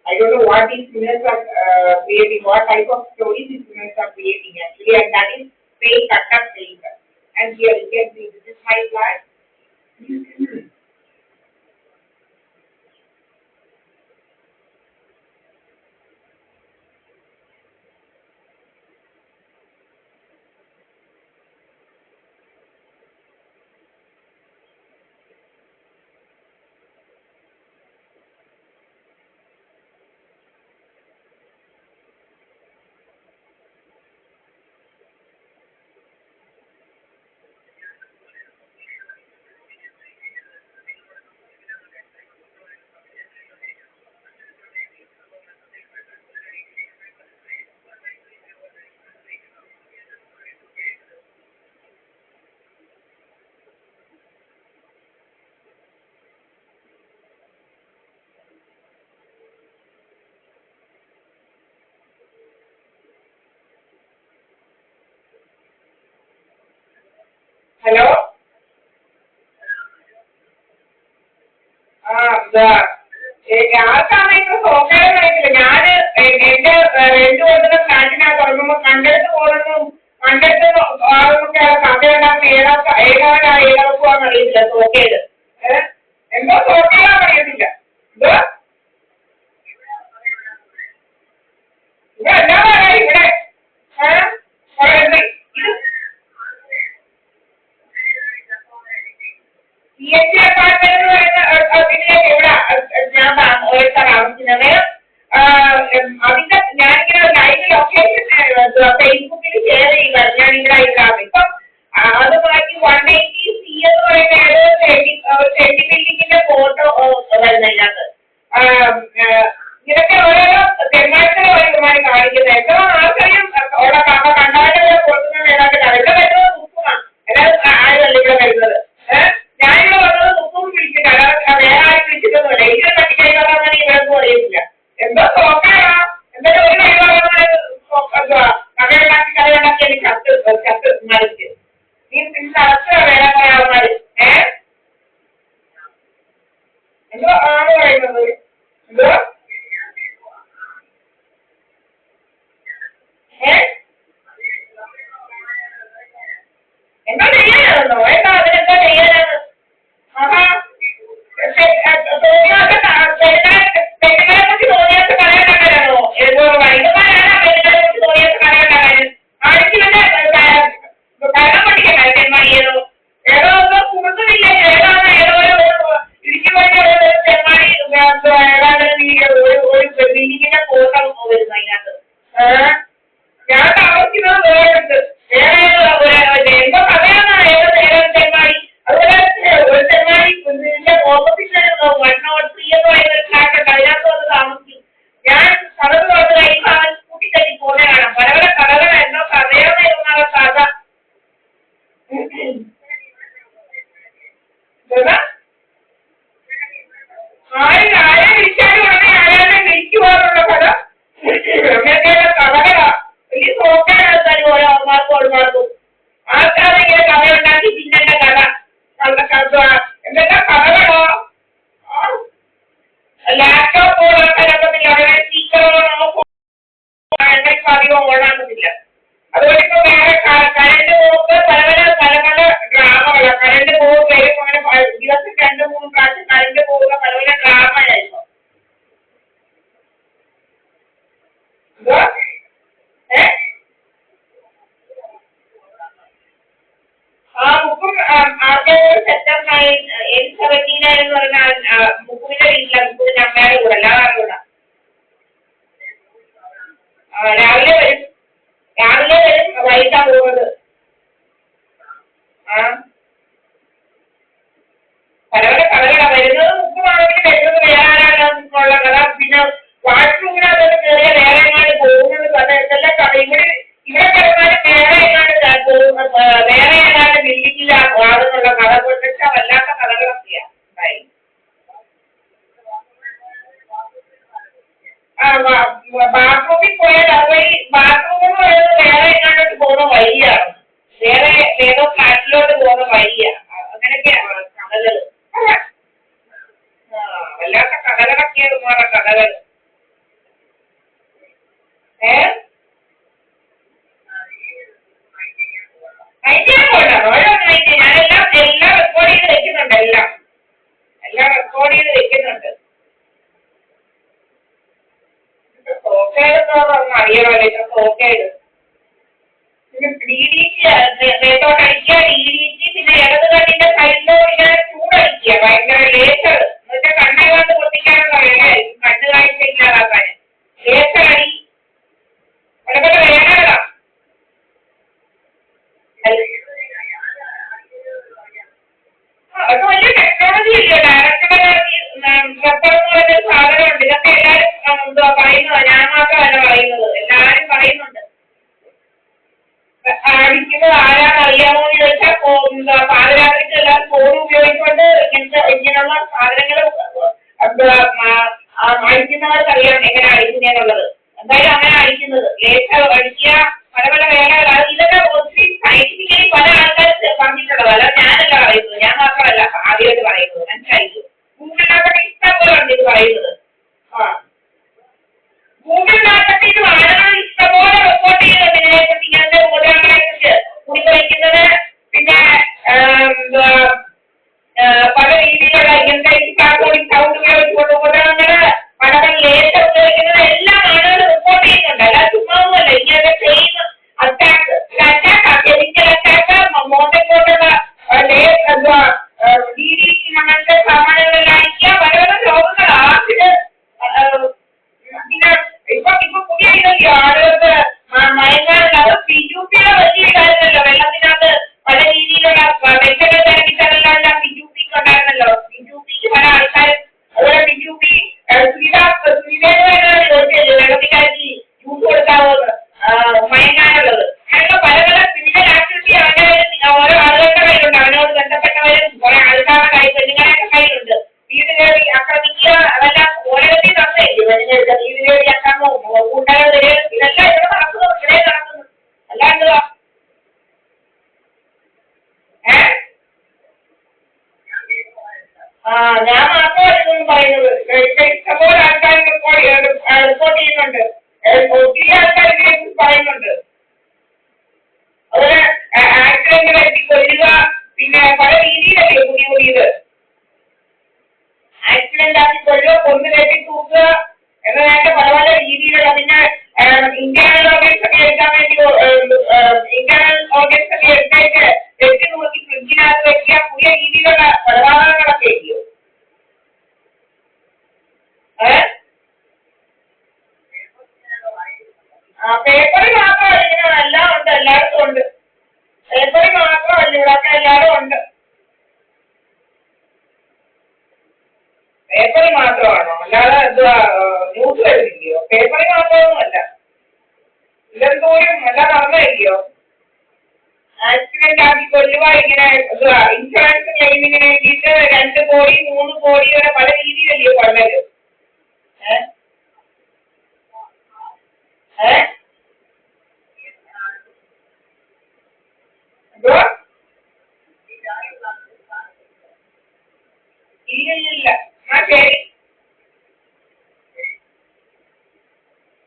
I don't know what these sinners are creating, what type of stories these sinners are creating actually, and that is fake, utter fake. And here you can see this is my flat. Hello? ആർക്കാണ് ഇപ്പൊ സോക്കാനായിട്ടില്ല. ഞാന് എന്റെ rent കൊടുക്കുന്ന ഫ്ലാറ്റിനകത്ത് ഇറങ്ങുമ്പോ കണ്ടെടുത്ത് പോകുന്നതും കണ്ടെടുത്ത് ആളുകൾക്ക് കഥയുണ്ടാക്കുന്ന ഏതാക്കുവാന്ന് അറിയത്തില്ല. സോക്കേട് എന്തോ സോക്കേടാന്ന് അറിയത്തില്ല. എന്തോ ഇവിടെ എന്താ പറയാ ഇവിടെ CNG അപ്പാർട്ട്മെന്റ് എന്ന് പറയുന്ന ഇവിടെ ഞാൻ താമസിക്കുന്നത്. അതിന്റെ ഞാനിങ്ങനെ ലൈവ് ലൊക്കേഷൻ ഫേസ്ബുക്കിൽ ഷെയർ ചെയ്യുകയാണ്. ഞാൻ ഇവിടെ ഇല്ലാതെ ഇപ്പം അത് മാറ്റി 180C എന്ന് പറയുന്ന ടെഡി ബിൽഡിങ്ങിന്റെ ഫോട്ടോ വരുന്നതിനകത്ത് ഇതൊക്കെ ഓരോരോ തെരഞ്ഞെടുപ്പുമായി കാണിക്കുന്നത്. എന്തോ ആൾക്കാരും അവിടെ കണ്ടാലും കൊടുക്കുന്നത് ഏതാണ്ട് ഇവിടെ വരുന്നത് മുക്കുമാണ്. എല്ലാവരും ആരുമല്ല ഇവിടെ വരുന്നത്. ഞാനിവിടെ വന്നത് മുക്കും വിളിച്ചിട്ട് വേറെ ആരും വിളിച്ചിട്ടൊന്നുമില്ല. ഇതിനെ പറ്റിക്കഴിഞ്ഞാൽ ഇവരൊന്നും അറിയത്തില്ല. എന്തോ സോക്കാണോ എന്തൊക്കെ ഒരു കഥയുണ്ടാക്കി എനിക്ക് ചത്ത് മരിച്ച് നീ നടത്തുക വേറെ കുറെ ആൾക്കാർ എന്തോ ആണ് പറയുന്നത്. എന്തോ എന്താ ചെയ്യാനാണെന്നോ? എന്താ അതിനെന്താ ചെയ്യാനാണ്? പെണ്ണുങ്ങളെ കുറിച്ച് തോന്നിയാത്ത പറയാനാണോ? വൈകുന്നേരമാണ് പെണ്ണുങ്ങളെ കുറിച്ച് തോന്നിയാത്ത പറയാനാണ്. ആഴ്ചയിലെ ഭരണം പഠിക്കണ്ട തെന്മാടിയേതോ ഏതോ ഒന്നും കുറുക്കുന്നില്ല. ഏതാണ് ഏതോ ഇടിച്ചു പോയ തെന്മാടി ഏതാണ്ട് ഒരു ബിൽഡിങ്ങിന്റെ ഫോട്ടോ വരുന്നു അതിനകത്ത്. ഞാൻ താമസിക്കുന്നത് വേറെടുത്ത് വേറെ എന്തോ കഥയാണ്. ഏതോ തെന്മാടി അതുപോലെ ഒരു തെന്മാടി ഓപ്പോസിറ്റ് 103 എന്ന് പറയുന്ന ഒരു ഫ്ലാറ്റ് ഉണ്ട്. അതിനകത്ത് വന്ന് താമസിക്കും. ഞാൻ കഥകൾ വന്ന് കഴിയുമ്പോൾ അവൻ കൂട്ടിത്തട്ടി പോകുന്ന കാണാം. പല പല കഥകൾ എന്തോ കഥയാന്ന് ഇരുന്നാണ് കഥ. ആരെ വിളിച്ചാലും ഉടനെ ആരാനെ വിളിച്ചു പോകാനുള്ള കഥ അങ്ങനെയൊക്കെയുള്ള കഥകളാ. വലിയ സോക്കാണ് തന്നെ ഓരോ അമ്മമാർക്കും ഒരുമാർക്കും. ആൾക്കാർ ഇങ്ങനെ കഥയുണ്ടാക്കി പിന്നെണ്ട കഥ എന്തൊക്കെ കഥകളോ. ലാപ്ടോപ്പ് ഓണാക്കാനൊക്കത്തില്ല. അങ്ങനെ സ്പീക്കറോ അധികം ഓണാക്കത്തില്ല. അതുകൊണ്ട് ഇപ്പൊ വേറെ കറണ്ട് പോക്ക് പല പല ഡ്രാമകളാണ്. കറണ്ട് പോകും വരും. അങ്ങനെ ദിവസം 2-3 പ്രാവശ്യം കറണ്ട് പോകുന്ന പല പല ഡ്രാമയായിരുന്നു. എന്തോ ആ ബുക്കും ആദ്യം സെപ്റ്റംബർ 8/17 എന്ന് പറഞ്ഞ ബുക്കിന്റെ വീട്ടിലാണ്. ബുക്കിന്റെ അമ്മയുടെ കൂടെ എല്ലാവരുടെ കൂടെ രാവിലെ വരും വൈകിട്ടാ പോകുന്നത്. പല പല കഥകളാണ് വരുന്നത്. ബുക്കുമാണെങ്കിൽ വരുന്നത് വേറെ ആരാനുള്ള കഥ. പിന്നെ വാഷ്റൂമിനകത്ത് കയറിയ വേറെ എങ്ങാണ്ട് പോകുന്നത് കഥ. എന്തെല്ലാം കഥ ഇവിടെ കിടന്നാലും വേറെ എങ്ങാണ്ട് വേറെ ഏതാണ്ട് ബിൽഡിങ്ങിലാകുന്നുള്ള കഥ കൊണ്ടിട്ട് വല്ലാത്ത കഥകളൊക്കെയാണ് ഉണ്ടായി. ബാത്റൂമിൽ പോയാൽ അതുവഴി ബാത്റൂം എന്ന് പറയുന്നത് വേറെ എങ്ങാണ്ടോട്ട് പോകുന്ന വഴിയാണ്. വേറെ ഏതോ ഫ്ലാറ്റിലോട്ട് പോകുന്ന വഴിയാണ്. അങ്ങനെയൊക്കെയാണ് കഥകൾ. വല്ലാത്ത കഥകളൊക്കെയാണ് വേറെ കഥകൾ. ഏഹ് ഞാനെല്ലാം റെക്കോർഡ് ചെയ്ത് വെക്കുന്നുണ്ട്. എല്ലാം റെക്കോർഡ് ചെയ്ത് വെക്കുന്നുണ്ട്. സോക്കേട് ഒന്ന് അറിയണമല്ലോ. ഇത്ര സോക്കേട് ത്തോട്ടടിക്കുക, DDT, പിന്നെ ഇടത് കണ്ണിന്റെ സൈഡിലോട്ട് ഇങ്ങനെ ചൂടടിക്കുക, ഭയങ്കര ലേസർ എന്ന് വെച്ചാൽ കണ്ണേ കൊണ്ട് പൊട്ടിക്കാനുള്ള വേലയായിരിക്കും, കണ്ണ് കാഴ്ച ഇല്ലാതാക്കാൻ ലേസർ അടി, പല വേലകളാ. അതൊക്കെ വലിയ ടെക്നോളജി ഇല്ലയോ. ഡയറക്ടർ റബ്ബർ എന്ന് പറയുന്ന ഒരു സാധനമുണ്ട്. ഇതൊക്കെ എല്ലാവരും എന്തുവാ പറയുന്നത്, ഞാൻ മാത്രമല്ല പറയുന്നത്, എല്ലാവരും പറയുന്നുണ്ട്. അടിക്കുന്നത് ആരാന്നറിയാമോ എന്ന് ചോദിച്ചാൽ പാദയാത്രയ്ക്ക് എല്ലാവരും ഫോൺ ഉപയോഗിച്ചുകൊണ്ട് ഇങ്ങനെയുള്ള സാധനങ്ങൾ അടിക്കുന്നവർക്ക് അറിയാം എങ്ങനെ അടിക്കുന്നതെന്നുള്ളത്. എന്തായാലും അങ്ങനെ അടിക്കുന്നത് ലേസർ അടിക്കുക, പല വേലകൾ. ഇതൊക്കെ ഒത്തിരി സയന്റിഫിക്കലി പല ആൾക്കാരും പറഞ്ഞിട്ടുള്ളത്, അല്ല ഞാനല്ല പറയുന്നത്, ഞാൻ മാത്രമല്ല ആദ്യമായിട്ട് പറയുന്നത്. മനസ്സിലായില്ലേ? ഗൂഗിളിനകത്തൊക്കെ ഇഷ്ടം പോലെ ഉണ്ട് ഇത് പറയുന്നത്. ഗൂഗിളിനകത്തൊക്കെ ഇത് വളരെ ഇഷ്ടംപോലെ റിപ്പോർട്ട് ചെയ്യുന്നുണ്ട് ഇതിനെക്കുറിച്ച്, ഇങ്ങനത്തെ ഉപകരണങ്ങളെ കുറിച്ച്, കുടിവയ്ക്കുന്നത്, പിന്നെ പല രീതിയിലുള്ള ഇങ്ങനത്തെ കാർബോണിക് സൗണ്ട് ഉപയോഗിച്ചുകൊണ്ട് ഉപകരണങ്ങള്, പല ലേസർ ഉപയോഗിക്കുന്നത് എല്ലാം ആളുകൾ റിപ്പോർട്ട് ചെയ്യുന്നുണ്ട്. അല്ലാതെ ചുമ്മാവുമല്ല. ഇങ്ങനത്തെ സെയിം അറ്റാക്ക് കെമിക്കൽ അറ്റാക്ക്, മോട്ടോട്ടുള്ള DDT അങ്ങനത്തെ സാമാനുകളെല്ലാം അടിക്കുക, പല രോഗങ്ങൾ ആസിഡ്, പിന്നെ ഇപ്പൊ പുതിയ ഇതല്ലോ ആളുകൾക്ക് മയങ്ങാനുള്ള PUP-യുടെ വലിയ ഇതായിരുന്നല്ലോ. വെള്ളത്തിനകത്ത് പല രീതിയിലുള്ള വെറ്റകൾ തിരക്കിച്ചതെല്ലാം PUP-ക്ക് ഉണ്ടായിരുന്നല്ലോ. PUP-ക്ക് പല ആൾക്കാരും അതുപോലെ PUP ചോദിച്ചല്ലോ വെള്ളത്തിനകത്ത് ജ്യൂസ് കൊടുക്കാവോന്ന് മയങ്ങാനുള്ളത്. അങ്ങനെയുള്ള പല ക്രിമിനൽ ആക്ടിവിറ്റി അവന്റെ ഓരോ ആളുകളുടെ കയ്യിലുണ്ട്. അവനോട് ബന്ധപ്പെട്ടവരും കുറെ ആൾക്കാരുടെ കയ്യിൽ, പെണ്ണുങ്ങളെയൊക്കെ കയ്യിലുണ്ട്. വീട് കയറി ആക്രമിക്കുക, അതെല്ലാം ഓരോരുത്തരും തന്നേക്കും. പെണ്ണുങ്ങൾക്ക് വീട് കയറി ആക്കാമോ, കൂട്ടകൾ ഇതെല്ലാം ഇവിടെ നടക്കുന്നു, ഇവിടെ നടക്കുന്നു. അല്ലാണ്ട് ഞാൻ മാത്രമല്ലെന്നും പറയുന്നത്. ഇഷ്ടംപോലെ ആൾക്കാർ റിപ്പോർട്ട് ചെയ്യുന്നുണ്ട്. ഒത്തിരി ആൾക്കാർ ഇതിനെക്കുറിച്ച് പറയുന്നുണ്ട്. അതുപോലെ ആക്സിഡന്റ് പറ്റി കൊല്ലുക, പിന്നെ പല രീതിയിലല്ലേ പുതിയത് ആക്സിഡന്റ് ആക്കി കൊല്ലുക, കൊന്നു കെട്ടി തൂക്കുക എന്നതായിട്ട് പല രീതിയിലുള്ള. പിന്നെ ഇന്റേണൽ ഓർഗൻസ് ഒക്കെ എടുക്കാൻ വേണ്ടി ഇന്റേണൽ ഓർഗൻസ് ഒക്കെ എടുത്തേക്ക് വെട്ടി നോക്കി ഫ്രിഡ്ജിനകത്ത് വെക്കുക, പുതിയ രീതിയിലുള്ള കൊലപാതകങ്ങളൊക്കെ ഇല്ലയോ. പേപ്പറിൽ മാത്രമല്ല, ഇങ്ങനെ എല്ലാം ഉണ്ട്, എല്ലായിടത്തും ഉണ്ട്. പേപ്പറിൽ മാത്രമല്ല, ഇവിടെയൊക്കെ എല്ലാവരും ഉണ്ട്. പേപ്പറിൽ മാത്രമാണോ? അല്ലാതെ എന്തുവാ ന്യൂസ് വരുന്നില്ലയോ? പേപ്പറിൽ മാത്രമൊന്നുമല്ല, ഇതെന്തോരും എല്ലാം നടന്നില്ലയോ. ആക്സിഡന്റ് ആക്കി കൊല്ലുക, ഇങ്ങനെ എന്തുവാ ഇൻഷുറൻസ് ക്ലെയിമിന് വേണ്ടിയിട്ട് 2 കോടി 3 കോടി വരെ പല രീതിയിലല്ലയോ കൊല്ലല്.